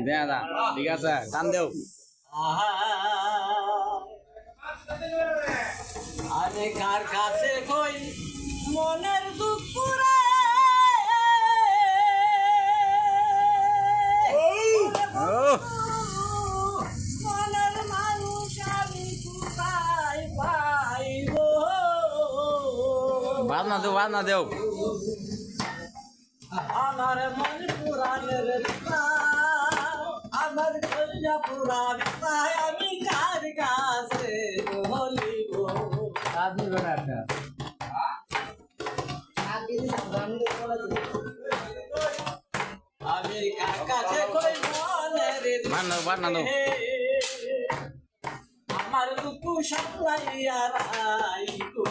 দাদা ঠিক আছে টান দেও আমি কার কাছে কই মনের দুঃখ রে মনের মানুষ আমি কোথায় পাইব বাদ না দেও আমার মন পুরাণের আমার কলিজা পুরাণ আমি কার কাছে বলিব আমি কার কাছে কই মনের বাদ না দেও আমার দুঃখ সামলাইয়া রাইগো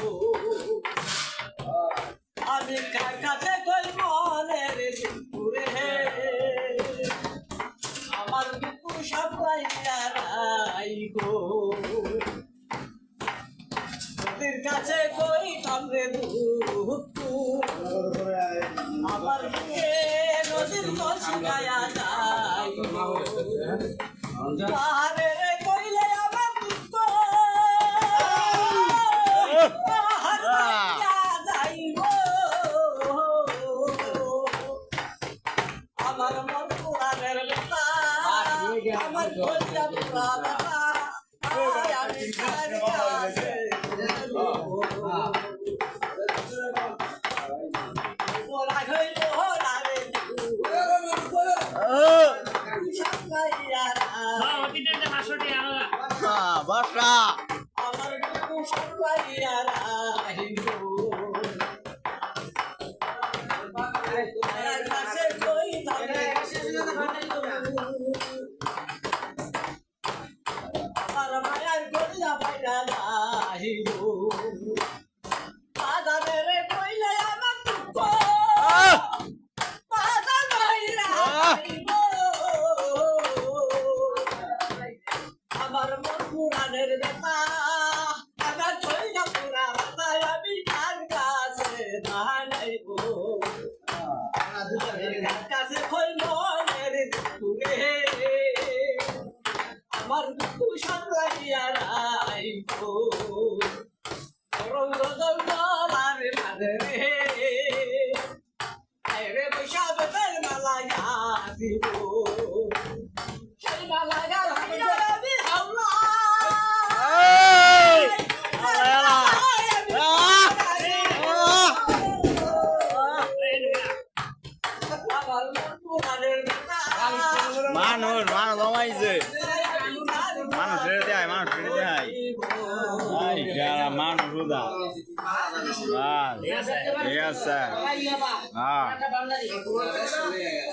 আমি কার কাছে কই মনের দুপুরে আমার দুঃখ সামলাইয়া রাইগো নদীর কাছে কই কামরে দুঃখ আমার বুকে নদীর জল শুকায়া যাইগো পাহাড়ে কইলে আমার দুঃখ আমার মন পুরাণের কথা আমার কলিজা পুরা কথা আমি কার কাছে ওরা হইল রে বসরা আমার দুঃখ সামলাইয়া রাখিব মায়ের কাছে কই থাকে আমার মায়ের গলিয়া বাইরা যাইব বাজারে কইলে আমার দুঃখ বাজার বাইরা যাইব আমার মন পুরাণের ব্যথা আমার কইলা পুরা ব্যথা আমি কার কাছে দাঁড়াইব কার কাছে কই মনের দুঃখে আমার দুঃখ সামলাইয়া রাইব রঙ্গ জঙ্গলার মাঝে রে বৈশাখের মালা দিব সেই মালা আমি হাওলা মানুষ জমাইছে মানুষ ছেড়ে দেয় মানুষ উদা ঠিক আছে হ্যাঁ